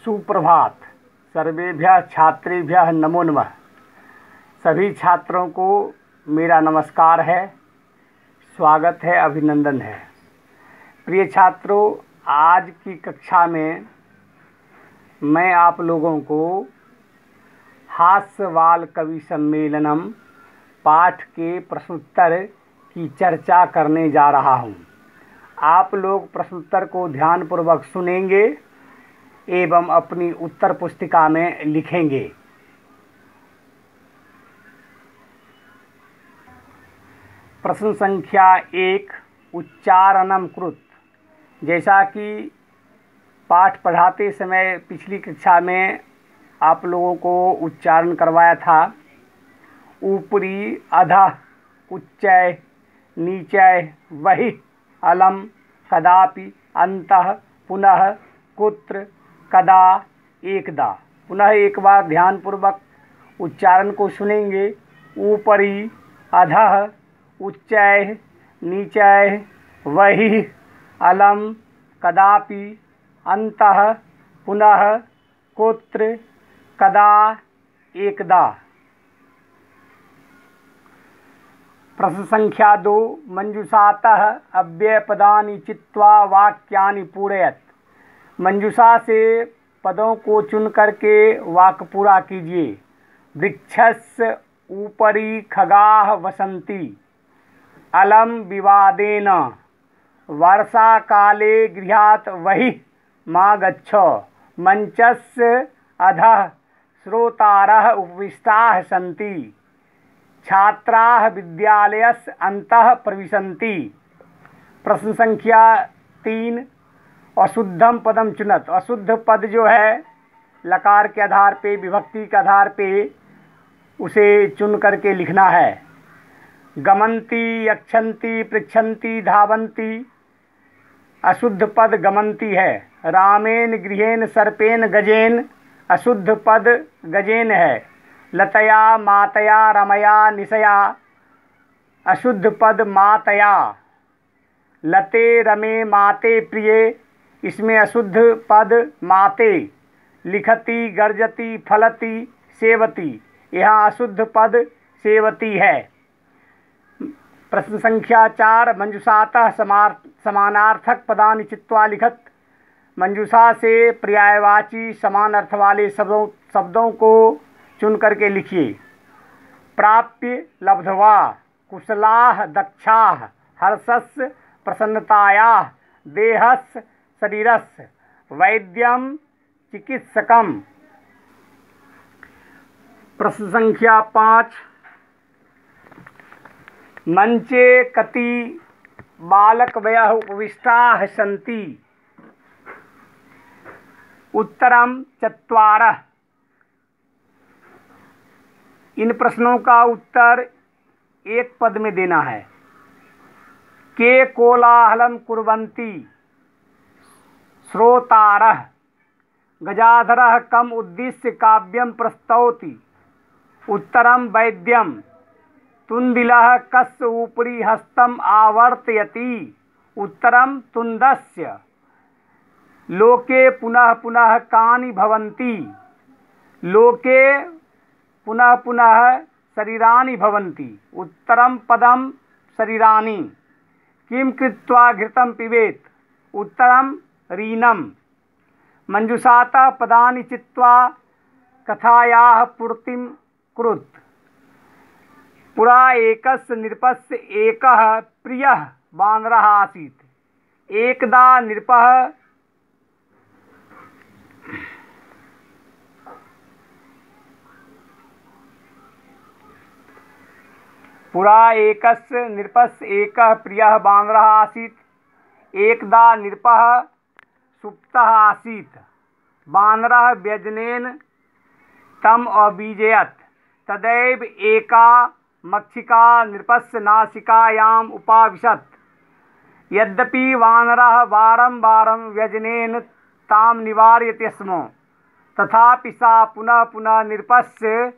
सुप्रभात। सर्वेभ्यः छात्रेभ्यः नमो नमः। सभी छात्रों को मेरा नमस्कार है, स्वागत है, अभिनंदन है। प्रिय छात्रों, आज की कक्षा में मैं आप लोगों को हास्यवाल कवि सम्मेलनम पाठ के प्रश्नोत्तर की चर्चा करने जा रहा हूं। आप लोग प्रश्नोत्तर को ध्यानपूर्वक सुनेंगे एवं अपनी उत्तर पुस्तिका में लिखेंगे। प्रश्न संख्या 1, उच्चारणम कृत। जैसा कि पाठ पढ़ाते समय पिछली कक्षा में आप लोगों को उच्चारण करवाया था। ऊपरी, अधः, उच्चय, नीचय, वहि, अलम, कदापि, अंतः, पुनः, कुत्र, कदा, एकदा। पुनः एक बार ध्यानपूर्वक उच्चारण को सुनेंगे। ऊपरी, अधः, उच्चय, नीचय, वहि, अलम, कदापि, अंतः, पुनः, कुत्र, कदा, एकदा। प्रश्न संख्या 2, मंजूषातः अव्ययपदानि चित्वा वाक्यानि पूरयत। मंजूषा से पदों को चुन करके वाक्य पूरा कीजिए। वृक्षस्य ऊपरी खगाः वसन्ति, अलम विवादेन, वर्षा काले गृहात् बहिः मा गच्छ, मंचस्य अधः श्रोतारः उपविष्टाः सन्ति, छात्राः विद्यालयस्य अन्तः प्रविशन्ति। प्रश्न संख्या 3, अशुद्धम पदम चुनत। अशुद्ध पद जो है लकार के आधार पे, विभक्ति के आधार पे उसे चुन करके लिखना है। गमन्ति, यक्षन्ति, पृच्छन्ति, धावन्ति। अशुद्ध पद गमन्ति है। रामेन, गृहेन, सर्पेन, गजेन। अशुद्ध पद गजेन है। लतया, मातया, रमया, निशया। अशुद्ध पद मातया। लते, रमे, माते, प्रिये। इसमें अशुद्ध पद माते। लिखति, गर्जति, फलति, सेवति। यहाँ अशुद्ध पद सेवति है। प्रश्न संख्या 4, मंजूषातः समानार्थक पदानि चित्वा लिखत। मंजूषा से पर्यायवाची समान अर्थ वाले शब्दों को चुन करके लिखिए। प्राप्य, लब्ध्वा, कुशलाः, दक्षाः, हर्षस्य, प्रसन्नतायाः, देहस्य, शरीरस्य, वैद्यम, चिकित्सकम। प्रश्न संख्या 5, मंचे कति बालकवयः उपविष्टाः सन्ति, उत्तरम चत्वारः। इन प्रश्नों का उत्तर एक पद में देना है। के कोलाहलम कुर्वन्ति, श्रोतारः। गजाधरः कम उद्दिश्य काव्यम प्रस्तौति, उत्तरम वैद्यम। तुंदिलः कस्य उपरि हस्तम आवर्तयति, उत्तरम तुंदस्य। लोके पुनः पुनः कानि भवन्ति, लोके पुनः पुनः शरीराणि भवन्ति, उत्तरम पदम शरीराणि। किं कृत्वा घृतं पिबेत, उत्तरम रीनम। मंजूषातः पदानि चित्वा कथायाः पूर्तिं कुरुत। पुरा एकस्य नृपस्य एकः प्रियः वानरः आसीत्। एकदा नृपः पुरा एकस्य नृपस्य एकः प्रियः वानरः आसीत्। एकदा नृपः सुप्तः आसीत्। वानरः व्यजनेन तम अबीजयत्। तदैव एका मक्षिका नृपस्य नासिकायाम् उपाविशत्। यद्यपि वानरः वारं वारं व्यजनेन तां निवारयति स्म, तथापि सा पुनः पुनः नृपस्य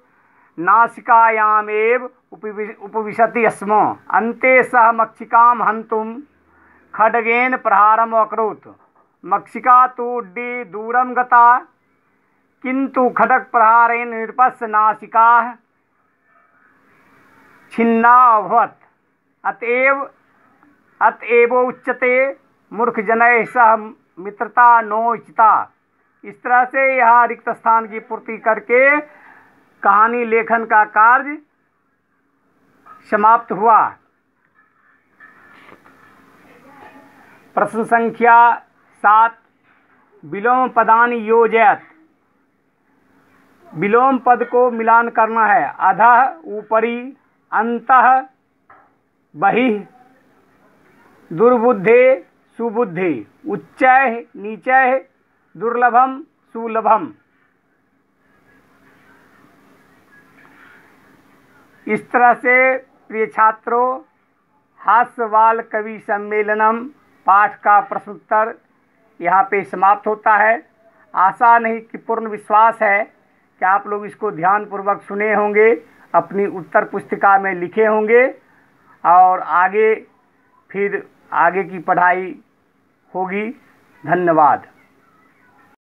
नासिकायामेव उपविशति स्म। अन्ते सः मक्षिकां हन्तुं खड्गेन प्रहारम् अकरोत्। मक्षिका तु दूरं गता किंतु खड्ग प्रहारेण नृपस्य नासिकाः छिन्ना अभवत्। अतएव उच्यते मूर्ख जनैः सह मित्रता नोचिता। इस तरह से यहाँ रिक्त स्थान की पूर्ति करके कहानी लेखन का कार्य समाप्त हुआ। प्रश्न संख्या 7, विलोम पदानि योजयत। विलोम पद को मिलान करना है। अधः ऊपरी, अंतः बहिः, दुर्बुद्धे सुबुद्धि, उच्चैः नीचैः, दुर्लभम सुलभम। इस तरह से प्रिय छात्रों, हास्यवाल कवि सम्मेलनम पाठ का प्रश्नोत्तर यहाँ पे समाप्त होता है। आशा नहीं कि पूर्ण विश्वास है कि आप लोग इसको ध्यानपूर्वक सुने होंगे, अपनी उत्तर पुस्तिका में लिखे होंगे और आगे फिर आगे की पढ़ाई होगी। धन्यवाद।